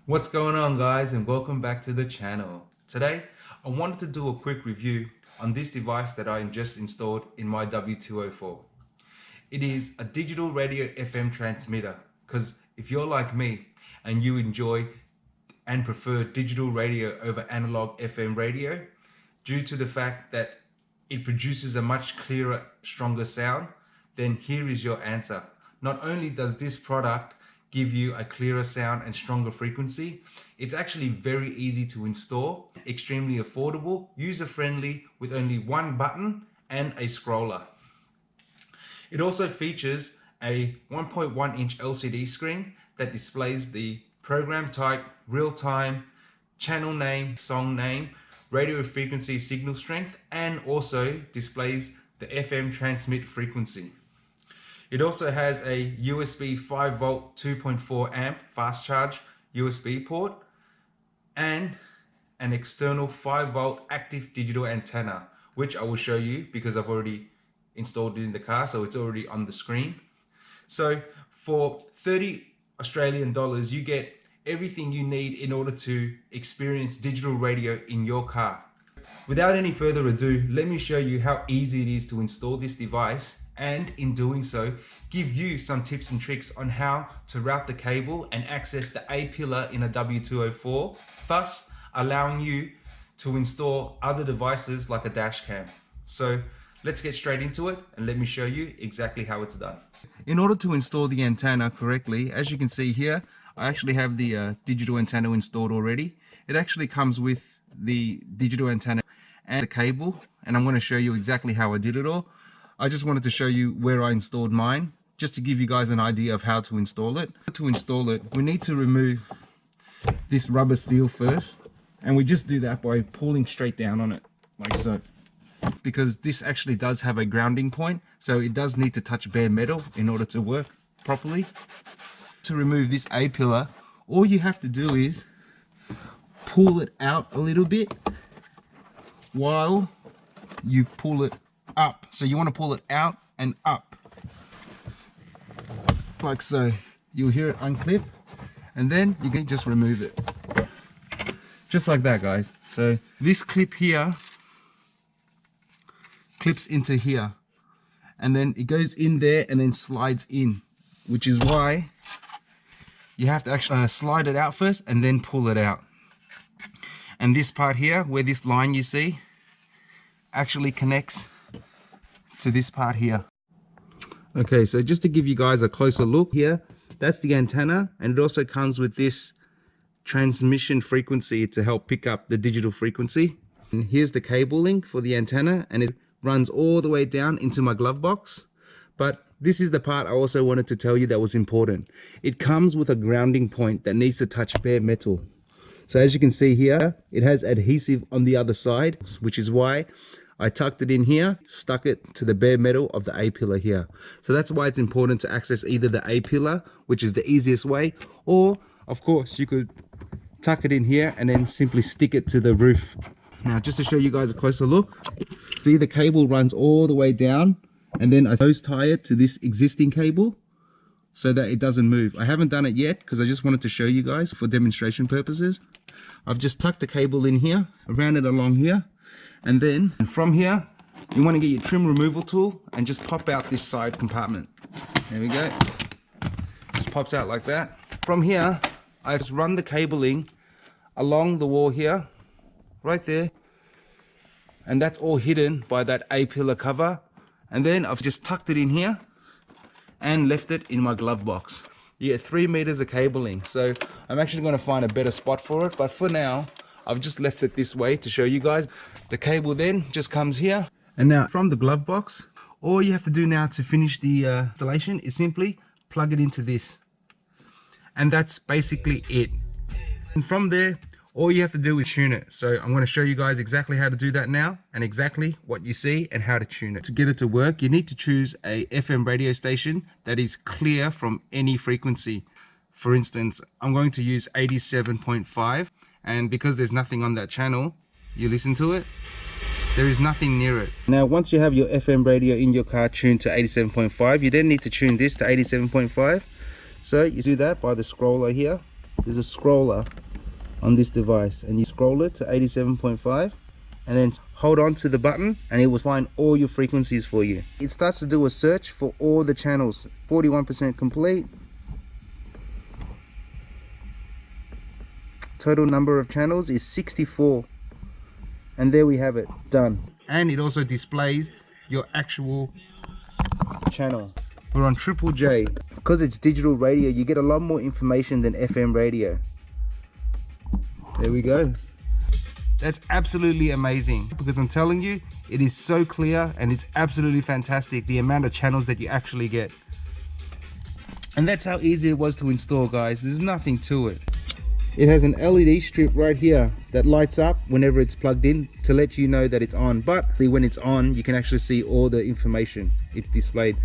What's going on, guys, and welcome back to the channel. Today I wanted to do a quick review on this device that I just installed in my W204. It is a digital radio FM transmitter, because if you're like me and you enjoy and prefer digital radio over analog FM radio, due to the fact that it produces a much clearer, stronger sound, then here is your answer. Not only does this product give you a clearer sound and stronger frequency, it's actually very easy to install, extremely affordable, user-friendly, with only one button and a scroller. It also features a 1.1 inch LCD screen that displays the program type, real-time, channel name, song name, radio frequency, signal strength, and also displays the FM transmit frequency. It also has a USB 5 volt 2.4 amp fast charge USB port and an external 5 volt active digital antenna, which I will show you because I've already installed it in the car, so it's already on the screen. So for 30 Australian dollars, you get everything you need in order to experience digital radio in your car. Without any further ado, let me show you how easy it is to install this device, and in doing so, give you some tips and tricks on how to route the cable and access the A pillar in a W204, thus allowing you to install other devices like a dash cam. So let's get straight into it and let me show you exactly how it's done. In order to install the antenna correctly, as you can see here, I actually have the digital antenna installed already. It actually comes with the digital antenna and the cable, and I'm going to show you exactly how I did it all. I just wanted to show you where I installed mine, just to give you guys an idea of how to install it. To install it, we need to remove this rubber steel first, and we just do that by pulling straight down on it, like so. Because this actually does have a grounding point, so it does need to touch bare metal in order to work properly. To remove this A pillar, all you have to do is pull it out a little bit while you pull it up. So you want to pull it out and up, like so. You'll hear it unclip, and then you can just remove it, just like that, guys. So this clip here clips into here, and then it goes in there and then slides in, which is why you have to actually slide it out first and then pull it out. And this part here, where this line you see actually connects to this part here. Okay, so just to give you guys a closer look here, that's the antenna, and it also comes with this transmission frequency to help pick up the digital frequency. And here's the cabling for the antenna, and it runs all the way down into my glove box. But this is the part I also wanted to tell you that was important. It comes with a grounding point that needs to touch bare metal. So as you can see here, it has adhesive on the other side, which is why I tucked it in here, stuck it to the bare metal of the A pillar here. So that's why it's important to access either the A pillar, which is the easiest way, or of course you could tuck it in here and then simply stick it to the roof. Now, just to show you guys a closer look, see the cable runs all the way down, and then I nose tie it to this existing cable so that it doesn't move. I haven't done it yet because I just wanted to show you guys for demonstration purposes. I've just tucked the cable in here, around it along here, and then from here you want to get your trim removal tool and just pop out this side compartment. There we go, just pops out like that. From here I've just run the cabling along the wall here, right there, and that's all hidden by that A pillar cover. And then I've just tucked it in here and left it in my glove box. You get 3 meters of cabling, so I'm actually going to find a better spot for it, but for now I've just left it this way to show you guys. The cable then just comes here, and now from the glove box, all you have to do now to finish the installation is simply plug it into this, and that's basically it. And from there, all you have to do is tune it. So I'm going to show you guys exactly how to do that now, and exactly what you see and how to tune it. To get it to work, you need to choose a FM radio station that is clear from any frequency. For instance, I'm going to use 87.5, and because there's nothing on that channel, you listen to it, there is nothing near it. Now once you have your FM radio in your car tuned to 87.5, you then need to tune this to 87.5. So you do that by the scroller here, there's a scroller on this device, and you scroll it to 87.5 and then hold on to the button and it will find all your frequencies for you. It starts to do a search for all the channels. 41% complete. Total number of channels is 64, and there we have it, done. And it also displays your actual channel. We're on Triple J. Because it's digital radio, you get a lot more information than FM radio. There we go. That's absolutely amazing, because I'm telling you, it is so clear and it's absolutely fantastic the amount of channels that you actually get. And that's how easy it was to install, guys. There's nothing to it. It has an LED strip right here that lights up whenever it's plugged in to let you know that it's on. But when it's on, you can actually see all the information it's displayed.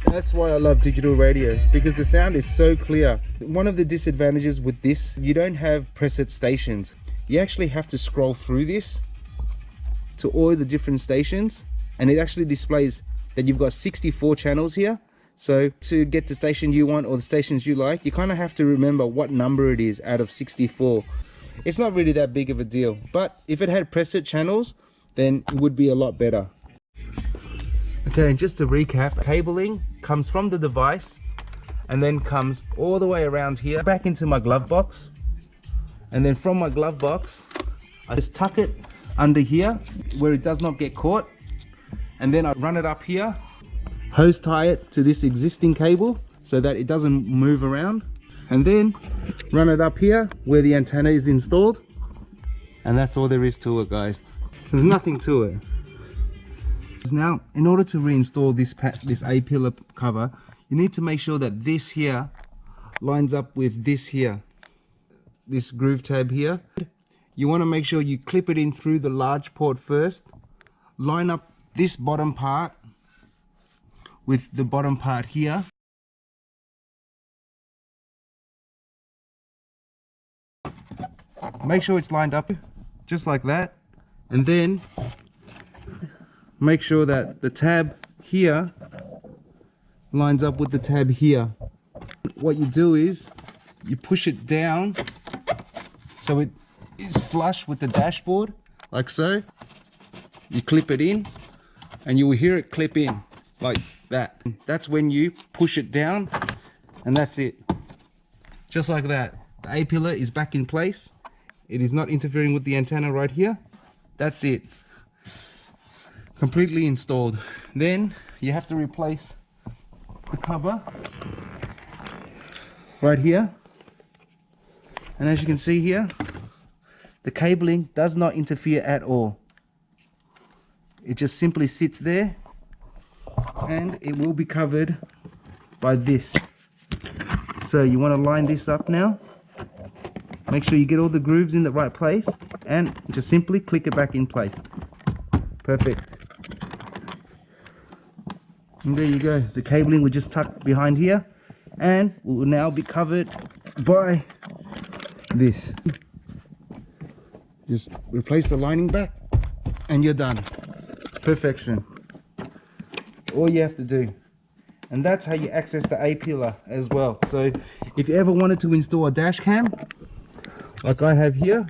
That's why I love digital radio, because the sound is so clear. One of the disadvantages with this, you don't have preset stations. You actually have to scroll through this to all the different stations, and it actually displays that you've got 64 channels here. So to get the station you want or the stations you like, you kind of have to remember what number it is out of 64. It's not really that big of a deal, but if it had preset channels, then it would be a lot better. Okay, and just to recap, cabling comes from the device and then comes all the way around here back into my glove box, and then from my glove box I just tuck it under here where it does not get caught, and then I run it up here, hose tie it to this existing cable so that it doesn't move around, and then run it up here where the antenna is installed, and that's all there is to it, guys. There's nothing to it. Now, in order to reinstall this A-pillar cover, you need to make sure that this here lines up with this here, this groove tab here. You want to make sure you clip it in through the large port first, line up this bottom part with the bottom part here. Make sure it's lined up just like that, and then make sure that the tab here lines up with the tab here. What you do is you push it down so it is flush with the dashboard, like so. You clip it in and you will hear it clip in like that. That's when you push it down, and that's it. Just like that. The A-pillar is back in place. It is not interfering with the antenna right here. That's it. Completely installed. Then you have to replace the cover right here, and as you can see here, the cabling does not interfere at all. It just simply sits there, and it will be covered by this. So you want to line this up now, make sure you get all the grooves in the right place, and just simply click it back in place. Perfect. And there you go. The cabling will just tuck behind here and will now be covered by this. Just replace the lining back and you're done. Perfection. That's all you have to do. And that's how you access the A-pillar as well. So if you ever wanted to install a dash cam like I have here,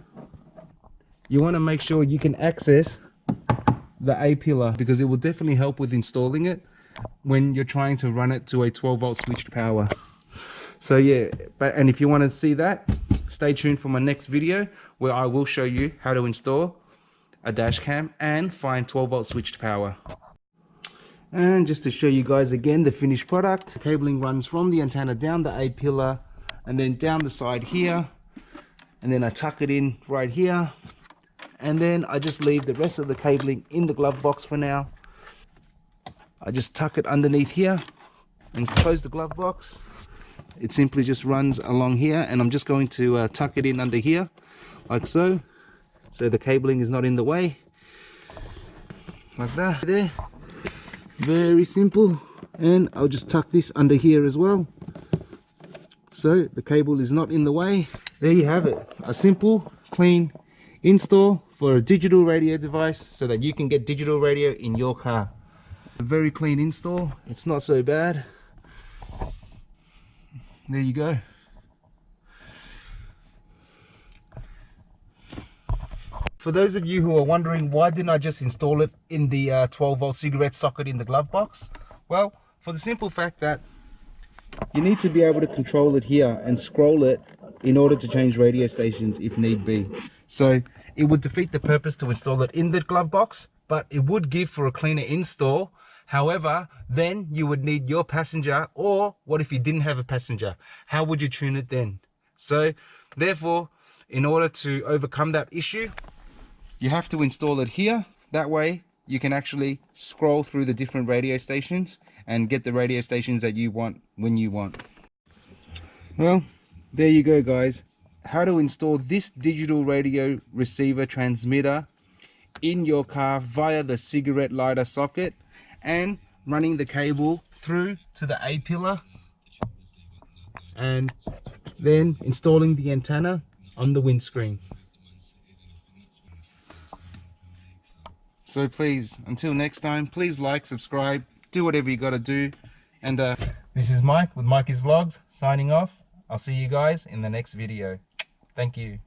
you want to make sure you can access the A-pillar, because it will definitely help with installing it when you're trying to run it to a 12-volt switched power. So yeah, and if you want to see that, stay tuned for my next video where I will show you how to install a dash cam and find 12-volt switched power. And just to show you guys again the finished product, the cabling runs from the antenna down the A-pillar and then down the side here, and then I tuck it in right here, and then I just leave the rest of the cabling in the glove box for now. I just tuck it underneath here and close the glove box. It simply just runs along here, and I'm just going to tuck it in under here like so, so the cabling is not in the way, like that there. Very simple. And I'll just tuck this under here as well, so the cable is not in the way. There you have it, a simple clean install for a digital radio device so that you can get digital radio in your car. A very clean install, it's not so bad. There you go. For those of you who are wondering why didn't I just install it in the 12-volt cigarette socket in the glove box, well, for the simple fact that you need to be able to control it here and scroll it in order to change radio stations if need be. So it would defeat the purpose to install it in the glove box, but it would give for a cleaner install. However, then you would need your passenger, or what if you didn't have a passenger? How would you tune it then? So therefore, in order to overcome that issue, you have to install it here. That way you can actually scroll through the different radio stations and get the radio stations that you want when you want. Well, there you go guys. How to install this digital radio receiver transmitter in your car via the cigarette lighter socket and running the cable through to the A pillar and then installing the antenna on the windscreen. So please, until next time, please like, subscribe, do whatever you gotta do. And this is Mike with MIKEYZ Vlogs signing off. I'll see you guys in the next video. Thank you.